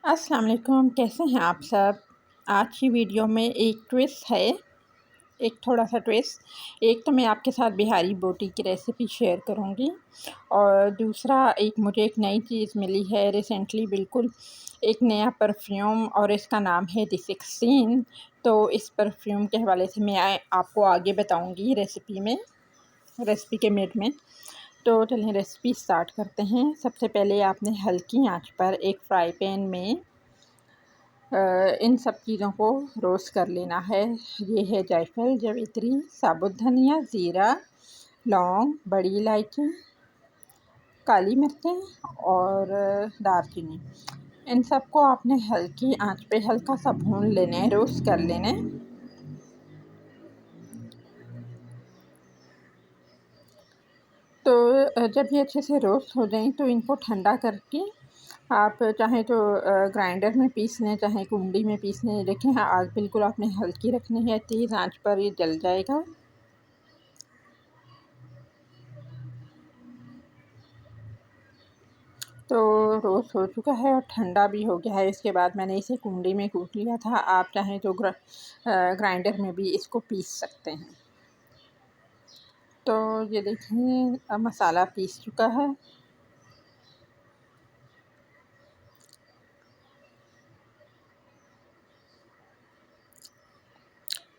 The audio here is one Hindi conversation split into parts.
अस्सलाम वालेकुम, कैसे हैं आप सब। आज की वीडियो में एक ट्विस्ट है, एक थोड़ा-सा ट्विस्ट। एक तो मैं आपके साथ बिहारी बोटी की रेसिपी शेयर करूँगी और दूसरा मुझे एक नई चीज़ मिली है रिसेंटली, बिल्कुल एक नया परफ्यूम और इसका नाम है द 16। तो इस परफ्यूम के हवाले से मैं आपको आगे बताऊँगी रेसिपी के मिड में। तो चलिए रेसिपी स्टार्ट करते हैं। सबसे पहले आपने हल्की आंच पर एक फ्राई पैन में इन सब चीज़ों को रोस्ट कर लेना है। ये है जायफल, जावित्री, साबुत धनिया, ज़ीरा, लौंग, बड़ी इलायची, काली मिर्चें और दालचीनी। इन सबको आपने हल्की आंच पे हल्का सा भून लेना है, रोस्ट कर लेना है। तो जब ये अच्छे से रोस्ट हो जाएं तो इनको ठंडा करके आप चाहें तो ग्राइंडर में पीस लें, चाहे कुंडी में पीस लें। देखें, हाँ, आग बिल्कुल आपने हल्की रखनी है, तेज़ आंच पर ये जल जाएगा। तो रोस्ट हो चुका है और ठंडा भी हो गया है। इसके बाद मैंने इसे कुंडी में कूट लिया था। आप चाहें तो ग्राइंडर में भी इसको पीस सकते हैं। तो ये देखिए, अब मसाला पीस चुका है।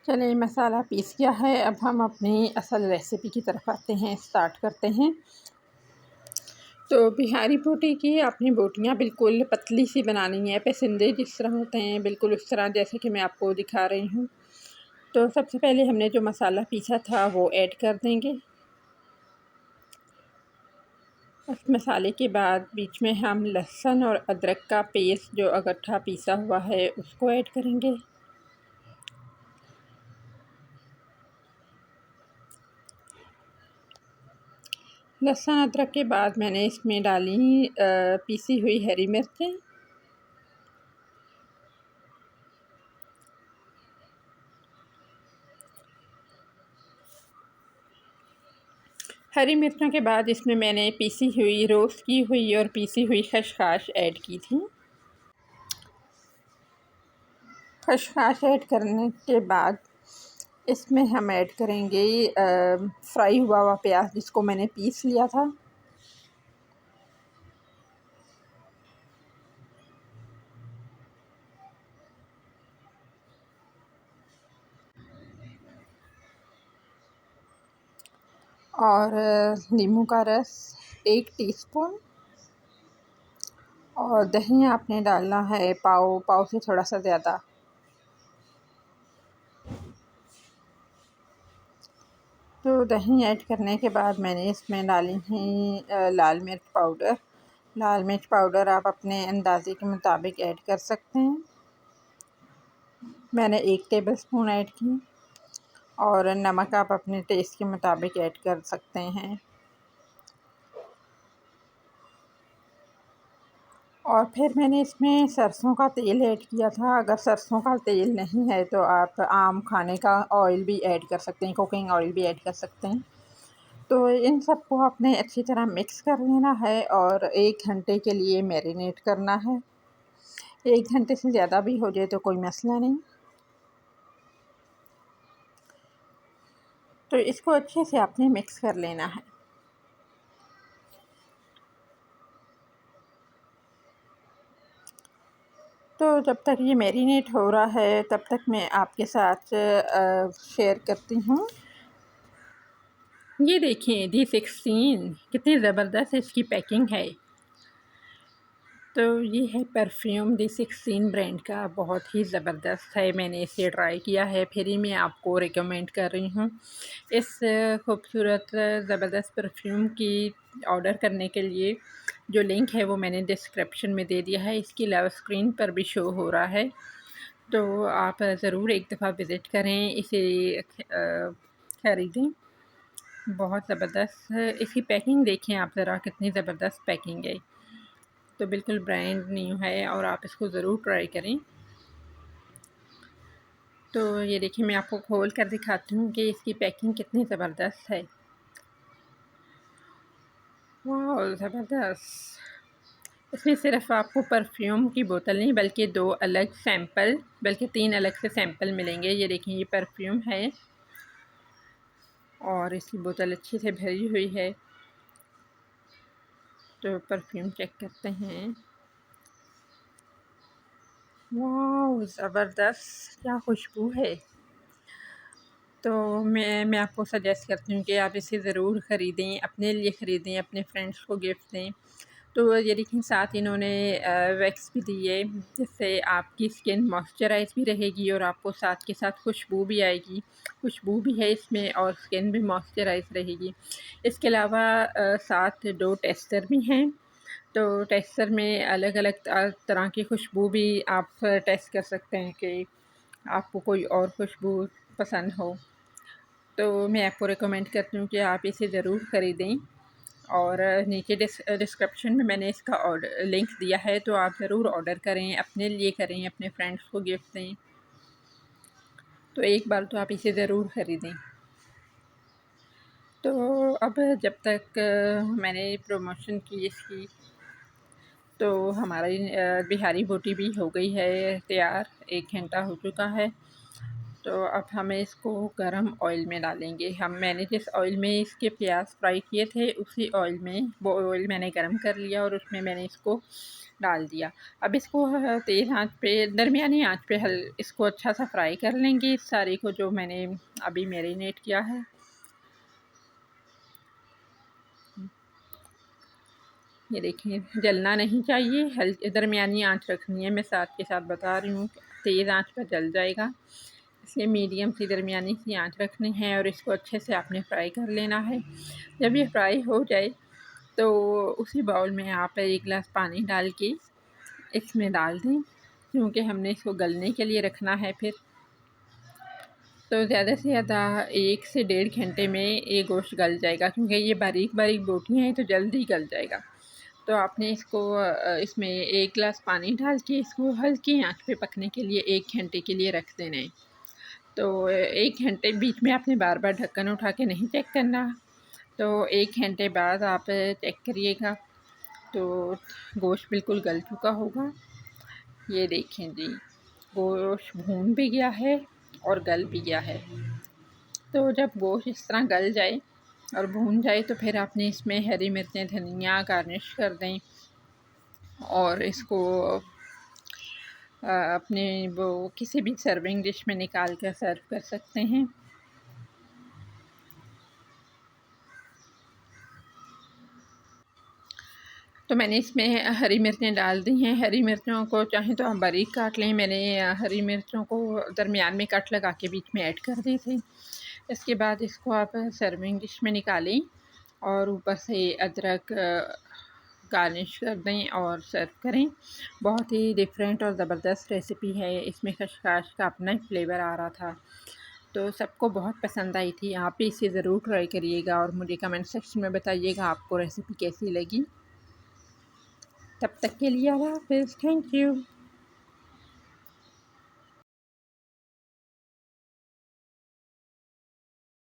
चलिए, मसाला पीस गया है। अब हम अपनी असल रेसिपी की तरफ आते हैं, स्टार्ट करते हैं। तो बिहारी बोटी की अपनी बोटियाँ बिल्कुल पतली सी बनानी है, पैसिंदे जिस तरह होते हैं बिल्कुल उस तरह, जैसे कि मैं आपको दिखा रही हूँ। तो सबसे पहले हमने जो मसाला पीसा था वो ऐड कर देंगे। उस मसाले के बाद बीच में हम लहसुन और अदरक का पेस्ट जो इकट्ठा पीसा हुआ है उसको ऐड करेंगे। लहसुन अदरक के बाद मैंने इसमें डाली पीसी हुई हरी मिर्चें। हरी मिर्चों के बाद इसमें मैंने पीसी हुई, रोस्ट की हुई और पीसी हुई खसखस ऐड की थी। खसखस ऐड करने के बाद इसमें हम ऐड करेंगे फ्राई हुआ हुआ प्याज, जिसको मैंने पीस लिया था। और नींबू का रस 1 टीस्पून। और दही आपने डालना है पाव से थोड़ा सा ज़्यादा। तो दही ऐड करने के बाद मैंने इसमें डाली हैं लाल मिर्च पाउडर। लाल मिर्च पाउडर आप अपने अंदाज़े के मुताबिक ऐड कर सकते हैं। मैंने 1 टेबलस्पून ऐड की। और नमक आप अपने टेस्ट के मुताबिक ऐड कर सकते हैं। और फिर मैंने इसमें सरसों का तेल ऐड किया था। अगर सरसों का तेल नहीं है तो आप आम खाने का ऑयल भी ऐड कर सकते हैं, कुकिंग ऑयल भी ऐड कर सकते हैं। तो इन सबको आपने अच्छी तरह मिक्स कर लेना है और 1 घंटे के लिए मैरिनेट करना है। 1 घंटे से ज़्यादा भी हो जाए तो कोई मसला नहीं। तो इसको अच्छे से आपने मिक्स कर लेना है। तो जब तक ये मैरिनेट हो रहा है तब तक मैं आपके साथ शेयर करती हूँ। ये देखिए, दी 16 कितनी ज़बरदस्त इसकी पैकिंग है। तो ये है परफ्यूम दी 16 ब्रांड का, बहुत ही ज़बरदस्त है। मैंने इसे ट्राई किया है, फिर ही मैं आपको रिकमेंड कर रही हूँ। इस खूबसूरत ज़बरदस्त परफ्यूम की ऑर्डर करने के लिए जो लिंक है वो मैंने डिस्क्रिप्शन में दे दिया है। इसकी अलावा स्क्रीन पर भी शो हो रहा है। तो आप ज़रूर एक दफ़ा विज़िट करें, इसे ख़रीदें। बहुत ज़बरदस्त इसकी पैकिंग देखें आप ज़रा, कितनी ज़बरदस्त पैकिंग है। तो बिल्कुल ब्रांड न्यू है और आप इसको ज़रूर ट्राई करें। तो ये देखिए, मैं आपको खोल कर दिखाती हूँ कि इसकी पैकिंग कितनी ज़बरदस्त है। वाह, ज़बरदस्त। इसमें सिर्फ आपको परफ्यूम की बोतल नहीं बल्कि 2 अलग सैंपल, बल्कि 3 अलग से सैंपल मिलेंगे। ये देखिए, ये परफ्यूम है और इसकी बोतल अच्छे से भरी हुई है। तो परफ्यूम चेक करते हैं। वाह, ज़बरदस्त, क्या खुशबू है। तो मैं आपको सजेस्ट करती हूँ कि आप इसे ज़रूर ख़रीदें, अपने लिए ख़रीदें, अपने फ्रेंड्स को गिफ्ट दें। तो ये देखिए, साथ इन्होंने वैक्स भी दी है, जिससे आपकी स्किन मॉइस्चराइज़ भी रहेगी और आपको साथ के साथ खुशबू भी आएगी। खुशबू भी है इसमें और स्किन भी मॉइस्चराइज़ रहेगी। इसके अलावा साथ 2 टेस्टर भी हैं। तो टेस्टर में अलग-अलग तरह की खुशबू भी आप टेस्ट कर सकते हैं कि आपको कोई और खुशबू पसंद हो। तो मैं आपको रिकमेंड करती हूँ कि आप इसे ज़रूर ख़रीदें और नीचे डिस्क्रिप्शन में मैंने इसका लिंक दिया है, तो आप ज़रूर ऑर्डर करें, अपने लिए करें, अपने फ्रेंड्स को गिफ्ट दें। तो एक बार तो आप इसे ज़रूर ख़रीदें। तो अब जब तक मैंने प्रमोशन की इसकी, तो हमारी बिहारी बोटी भी हो गई है तैयार, 1 घंटा हो चुका है। तो अब हमें इसको गरम ऑयल में डालेंगे। मैंने जिस ऑयल में इसके प्याज फ्राई किए थे, उसी ऑयल में, वो ऑयल मैंने गरम कर लिया और उसमें मैंने इसको डाल दिया। अब इसको तेज़ आंच पे, दरमियानी आंच पे इसको अच्छा सा फ्राई कर लेंगे, इस सारे को जो मैंने अभी मैरिनेट किया है। ये देखिए, जलना नहीं चाहिए, दरमियानी आंच रखनी है। मैं साथ के साथ बता रही हूँ, तेज़ आंच पर जल जाएगा, इसलिए मीडियम सी दरमियानी सी आंच रखनी है और इसको अच्छे से आपने फ्राई कर लेना है। जब ये फ्राई हो जाए तो उसी बाउल में आप 1 गिलास पानी डाल के इसमें डाल दें, क्योंकि हमने इसको गलने के लिए रखना है फिर। तो ज़्यादा से ज़्यादा 1 से 1.5 घंटे में ये गोश्त गल जाएगा, क्योंकि ये बारीक-बारीक बोटियाँ हैं, तो जल्दी गल जाएगा। तो आपने इसको इसमें 1 गिलास पानी डाल के इसको हल्की आँच पे पकने के लिए 1 घंटे के लिए रख देना है। तो 1 घंटे बीच में आपने बार-बार ढक्कन उठा के नहीं चेक करना। तो 1 घंटे बाद आप चेक करिएगा, तो गोश्त बिल्कुल गल चुका होगा। ये देखें जी, गोश्त भून भी गया है और गल भी गया है। तो जब गोश्त इस तरह गल जाए और भून जाए, तो फिर आपने इसमें हरी मिर्चें, धनिया गार्निश कर दें और इसको अपने वो किसी भी सर्विंग डिश में निकाल कर सर्व कर सकते हैं। तो मैंने इसमें हरी मिर्चें डाल दी हैं। हरी मिर्चों को चाहें तो आप बारीक काट लें, मैंने हरी मिर्चों को दरमियान में कट लगा के बीच में ऐड कर दी थी। इसके बाद इसको आप सर्विंग डिश में निकालें और ऊपर से अदरक गार्निश कर दें और सर्व करें। बहुत ही डिफरेंट और ज़बरदस्त रेसिपी है। इसमें खशखाश का अपना ही फ्लेवर आ रहा था, तो सबको बहुत पसंद आई थी। आप भी इसे ज़रूर ट्राई करिएगा और मुझे कमेंट सेक्शन में बताइएगा आपको रेसिपी कैसी लगी। तब तक के लिए अल्लाह हाफ़िज़। Thank you.